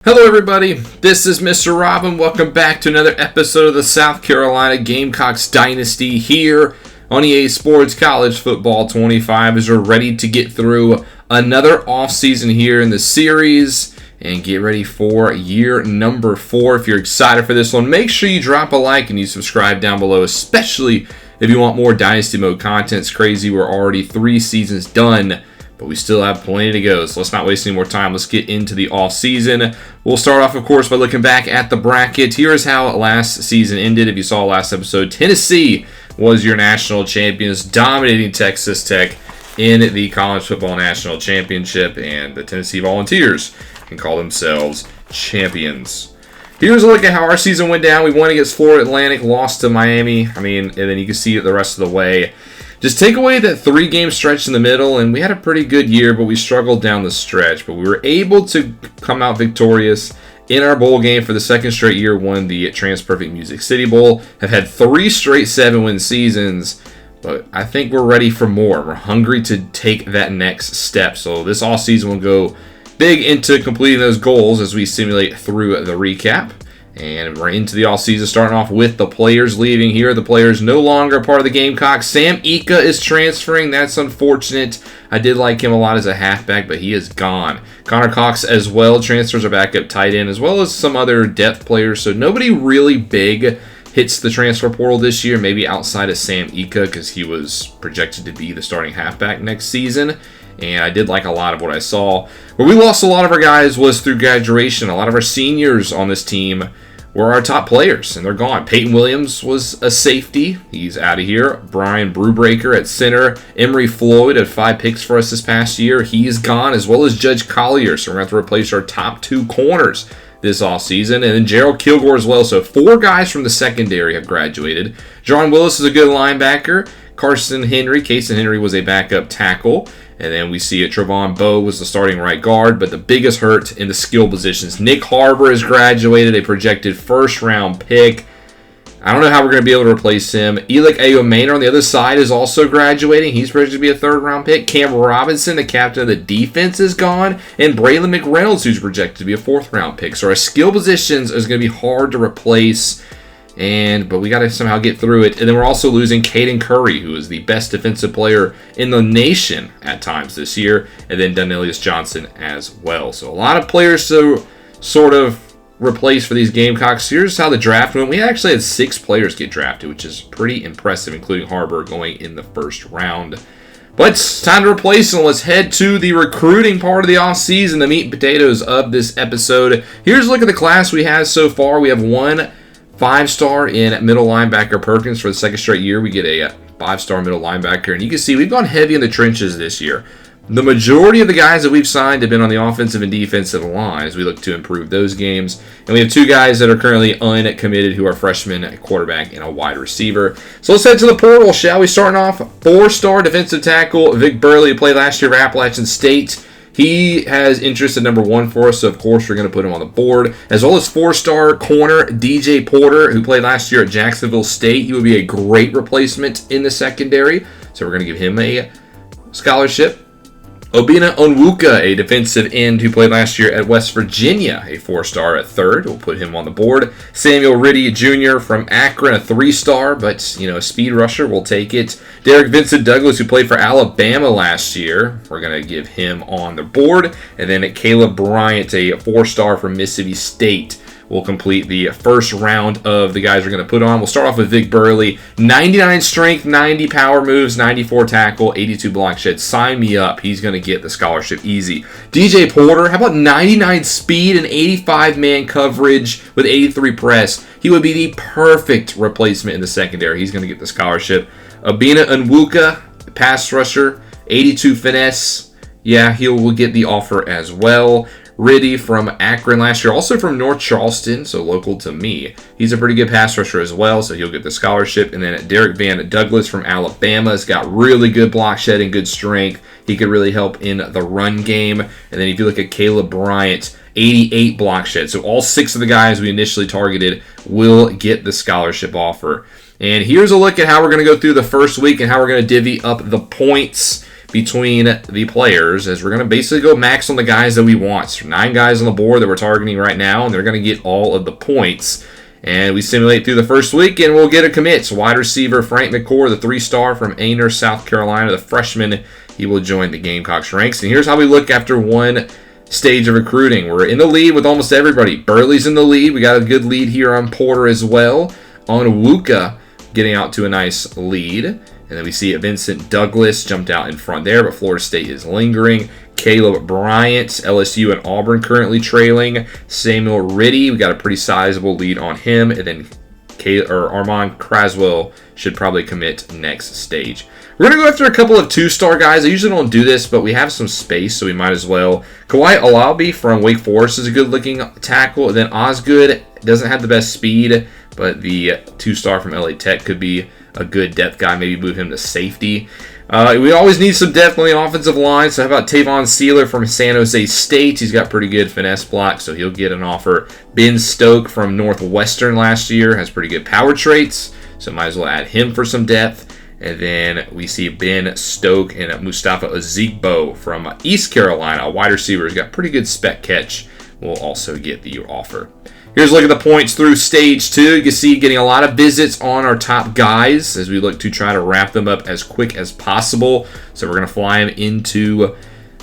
Hello everybody, this is Mr. Robin. Welcome back to another episode of the South Carolina Gamecocks Dynasty here on EA Sports College Football 25 as we're ready to get through another offseason here in the series and get ready for year number 4. If you're excited for this one, make sure you drop a like and you subscribe down below, especially if you want more Dynasty Mode content. It's crazy, we're already 3 seasons done, but we still have plenty to go, so let's not waste any more time. Let's get into the offseason. We'll start off, of course, by looking back at the bracket. Here's how last season ended. If you saw last episode, Tennessee was your national champions, dominating Texas Tech in the College Football National Championship, and the Tennessee Volunteers can call themselves champions. Here's a look at how our season went down. We won against Florida Atlantic, lost to Miami. And then you can see it the rest of the way. Just take away that 3-game stretch in the middle, and we had a pretty good year, but we struggled down the stretch. But we were able to come out victorious in our bowl game for the second straight year, won the TransPerfect Music City Bowl, have had 3 straight 7-win seasons, but I think we're ready for more. We're hungry to take that next step. So this offseason will go big into completing those goals as we simulate through the recap. And we're into the offseason, starting off with the players leaving here. The players no longer part of the Gamecocks. Sam Ika is transferring. That's unfortunate. I did like him a lot as a halfback, but he is gone. Connor Cox as well transfers a backup tight end, as well as some other depth players. So nobody really big hits the transfer portal this year, maybe outside of Sam Ika, because he was projected to be the starting halfback next season. And I did like a lot of what I saw. Where we lost a lot of our guys was through graduation. A lot of our seniors on this team were our top players, and they're gone. Peyton Williams was a safety. He's out of here. Brian Brewbreaker at center. Emery Floyd had 5 picks for us this past year. He's gone, as well as Judge Collier. So we're going to have to replace our top 2 corners this offseason. And then Gerald Kilgore as well. So 4 guys from the secondary have graduated. John Willis is a good linebacker. Carson Henry was a backup tackle. And then we see it, Trevon Bowe was the starting right guard, but the biggest hurt in the skill positions. Nick Harbor has graduated, a projected first-round pick. I don't know how we're going to be able to replace him. Elick Ayomaner on the other side is also graduating. He's projected to be a third-round pick. Cam Robinson, the captain of the defense, is gone. And Braylon McReynolds, who's projected to be a fourth-round pick. So our skill positions is going to be hard to replace. But we got to somehow get through it. And then we're also losing Caden Curry, who is the best defensive player in the nation at times this year. And then Donnelius Johnson as well. So a lot of players to sort of replace for these Gamecocks. Here's how the draft went. We actually had 6 players get drafted, which is pretty impressive, including Harbor going in the first round. But it's time to replace them. Let's head to the recruiting part of the offseason, the meat and potatoes of this episode. Here's a look at the class we have so far. We have 1 5-star in middle linebacker Perkins for the second straight year. We get a 5-star middle linebacker. And you can see we've gone heavy in the trenches this year. The majority of the guys that we've signed have been on the offensive and defensive line as we look to improve those games. And we have 2 guys that are currently uncommitted who are freshmen, a quarterback, and a wide receiver. So let's head to the portal, shall we? Starting off, 4-star defensive tackle Vic Burley, who played last year for Appalachian State. He has interest at number 1 for us, so of course we're going to put him on the board. As well as 4-star corner DJ Porter, who played last year at Jacksonville State. He would be a great replacement in the secondary, so we're going to give him a scholarship. Obinna Onwuka, a defensive end who played last year at West Virginia, a 4-star at third. We'll put him on the board. Samuel Riddy Jr. from Akron, a 3-star, but a speed rusher. We'll take it. Derek Vincent Douglas, who played for Alabama last year. We're going to give him on the board. And then Caleb Bryant, a 4-star from Mississippi State. We'll complete the first round of the guys we're going to put on. We'll start off with Vic Burley. 99 strength, 90 power moves, 94 tackle, 82 block shed. Sign me up. He's going to get the scholarship easy. DJ Porter, how about 99 speed and 85 man coverage with 83 press? He would be the perfect replacement in the secondary. He's going to get the scholarship. Obinna Onwuka, pass rusher, 82 finesse. Yeah, he will get the offer as well. Riddy from Akron last year, also from North Charleston, so local to me. He's a pretty good pass rusher as well, so he'll get the scholarship. And then Derek Van Douglas from Alabama has got really good block shedding, good strength. He could really help in the run game. And then if you look at Caleb Bryant, 88 block shed. So all 6 of the guys we initially targeted will get the scholarship offer. And here's a look at how we're going to go through the first week and how we're going to divvy up the points. between the players, as we're going to basically go max on the guys that we want. So 9 guys on the board that we're targeting right now, and they're going to get all of the points. And we simulate through the first week, and we'll get a commit. So wide receiver Frank McCourt, the 3-star from Aner, South Carolina, the freshman. He will join the Gamecocks ranks. And here's how we look after one stage of recruiting. We're in the lead with almost everybody. Burley's in the lead. We got a good lead here on Porter as well. On Wuka getting out to a nice lead. And then we see Vincent Douglas jumped out in front there, but Florida State is lingering. Caleb Bryant, LSU and Auburn currently trailing. Samuel Riddy, we got a pretty sizable lead on him. And then Armand Craswell should probably commit next stage. We're going to go after a couple of 2-star guys. I usually don't do this, but we have some space, so we might as well. Kawhi Alabi from Wake Forest is a good-looking tackle. And then Osgood doesn't have the best speed, but the 2-star from LA Tech could be a good depth guy. Maybe move him to safety. We always need some depth on the offensive line, so how about Tavon Sealer from San Jose State? He's got pretty good finesse block, so he'll get an offer. Ben Stoke from Northwestern last year has pretty good power traits, so might as well add him for some depth. And then we see Ben Stoke and Mustafa Ozigbo from East Carolina, a wide receiver who's got pretty good spec catch. Will also get the offer. Here's a look at the points through stage 2. You can see getting a lot of visits on our top guys as we look to try to wrap them up as quick as possible. So we're going to fly them into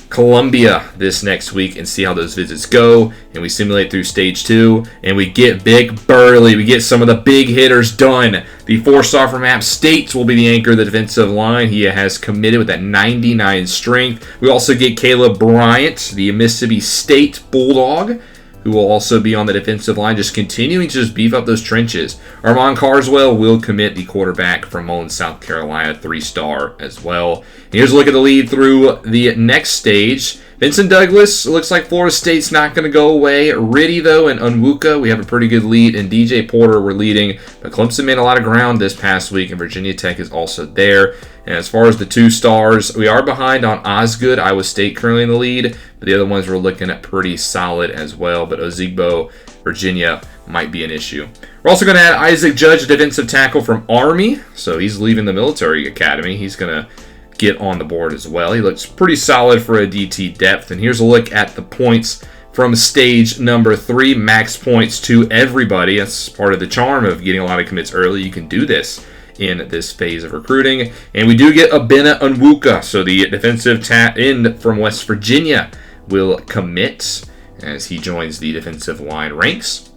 Columbia this next week and see how those visits go. And we simulate through stage 2, and we get Big Burley. We get some of the big hitters done. The 4-star from App State will be the anchor of the defensive line. He has committed with that 99 strength. We also get Caleb Bryant, the Mississippi State Bulldog, who will also be on the defensive line, just continuing to just beef up those trenches. Armand Carswell will commit, the quarterback from Mullen, South Carolina, 3-star as well. And here's a look at the lead through the next stage. Vincent Douglas, looks like Florida State's not going to go away. Riddy, though, and Onwuka, we have a pretty good lead. And DJ Porter, we're leading. But Clemson made a lot of ground this past week, and Virginia Tech is also there. And as far as the 2-stars, we are behind on Osgood. Iowa State currently in the lead. But the other ones we're looking at pretty solid as well. But Ozigbo, Virginia, might be an issue. We're also going to add Isaac Judge, a defensive tackle from Army. So he's leaving the military academy. He's going to get on the board as well. He looks pretty solid for a DT depth. And here's a look at the points from stage number 3. Max points to everybody. That's part of the charm of getting a lot of commits early. You can do this in this phase of recruiting. And we do get Abena Onwuka, so the defensive end from West Virginia will commit as he joins the defensive line ranks.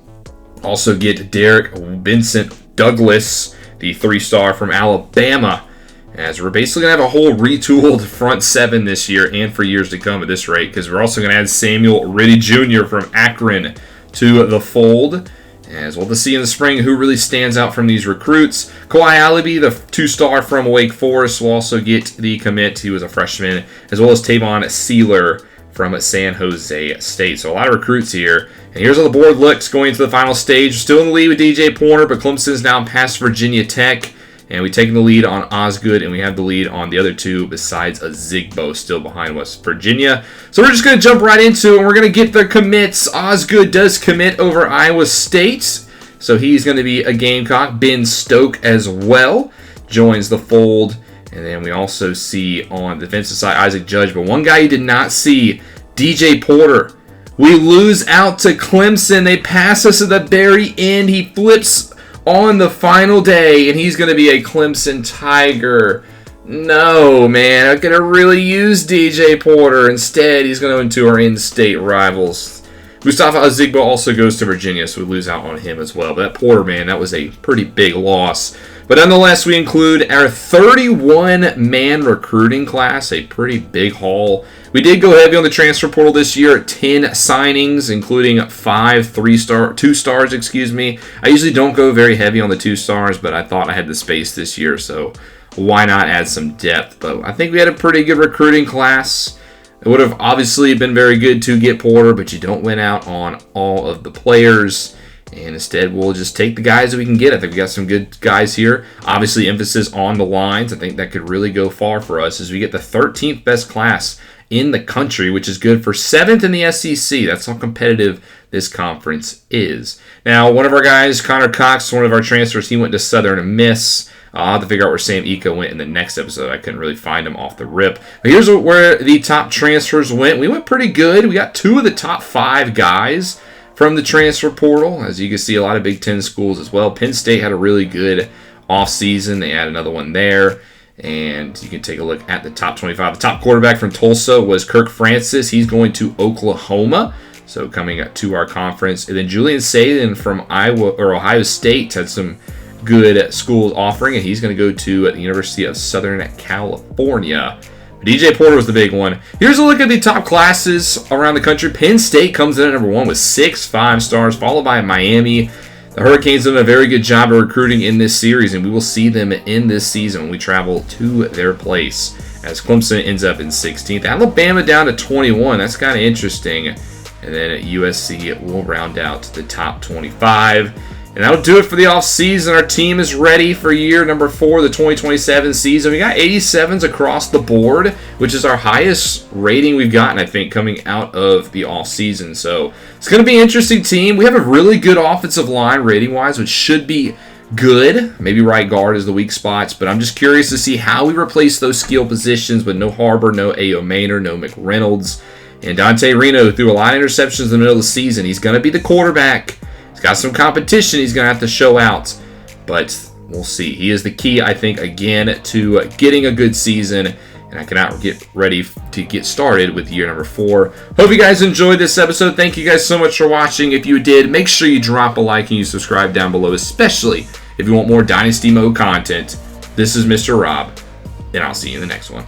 Also get Derek Vincent Douglas, the 3-star from Alabama, as we're basically going to have a whole retooled front 7 this year and for years to come at this rate, because we're also going to add Samuel Riddy Jr. from Akron to the fold. As we'll see in the spring who really stands out from these recruits. Kawhi Alabi, the 2-star from Wake Forest, will also get the commit. He was a freshman, as well as Tavon Sealer from San Jose State. So a lot of recruits here. And here's how the board looks going into the final stage. We're still in the lead with DJ Porter, but Clemson's now past Virginia Tech. And we've taken the lead on Osgood, and we have the lead on the other 2 besides Ozigbo, still behind West Virginia. So we're just going to jump right into it, and we're going to get the commits. Osgood does commit over Iowa State, so he's going to be a Gamecock. Ben Stoke as well joins the fold. And then we also see on the defensive side Isaac Judge. But one guy you did not see, DJ Porter. We lose out to Clemson. They pass us at the very end. He flips on the final day, and he's going to be a Clemson Tiger. No, man. I could have really used DJ Porter. Instead, he's going into our in-state rivals. Mustafa Ozigbo also goes to Virginia, so we lose out on him as well. But that Porter, man, that was a pretty big loss. But nonetheless, we include our 31-man recruiting class, a pretty big haul. We did go heavy on the transfer portal this year at 10 signings, including 5 2-stars, excuse me. I usually don't go very heavy on the 2-stars, but I thought I had the space this year, so why not add some depth? But I think we had a pretty good recruiting class. It would have obviously been very good to get Porter, but you don't win out on all of the players. And instead, we'll just take the guys that we can get. I think we got some good guys here. Obviously, emphasis on the lines. I think that could really go far for us as we get the 13th best class in the country, which is good for 7th in the SEC. That's how competitive this conference is. Now, one of our guys, Connor Cox, one of our transfers, he went to Southern Miss. I'll have to figure out where Sam Ika went in the next episode. I couldn't really find him off the rip. But here's where the top transfers went. We went pretty good. We got 2 of the top 5 guys from the transfer portal. As you can see, a lot of Big Ten schools as well. Penn State had a really good offseason. They had another one there. And you can take a look at the top 25. The top quarterback from Tulsa was Kirk Francis. He's going to Oklahoma. So coming to our conference. And then Julian Saban from Ohio State had some good schools offering, and he's going to go to the University of Southern California. DJ Porter was the big one. Here's a look at the top classes around the country. Penn State comes in at number 1 with 6 5-stars, followed by Miami. The Hurricanes have done a very good job of recruiting in this series, and we will see them in this season when we travel to their place, as Clemson ends up in 16th. Alabama down to 21. That's kind of interesting. And then USC will round out the top 25. And that'll do it for the offseason. Our team is ready for year number 4, the 2027 season. We got 87s across the board, which is our highest rating we've gotten, I think, coming out of the offseason. So it's going to be an interesting team. We have a really good offensive line rating-wise, which should be good. Maybe right guard is the weak spots, but I'm just curious to see how we replace those skill positions with no Harbor, no A.O. Maynard, no McReynolds. And Dante Reno threw a lot of interceptions in the middle of the season. He's going to be the quarterback. Got some competition he's going to have to show out, but we'll see. He is the key, I think, again, to getting a good season, and I cannot get ready to get started with year number 4. Hope you guys enjoyed this episode. Thank you guys so much for watching. If you did, make sure you drop a like and you subscribe down below, especially if you want more Dynasty Mode content. This is Mr. Rob, and I'll see you in the next one.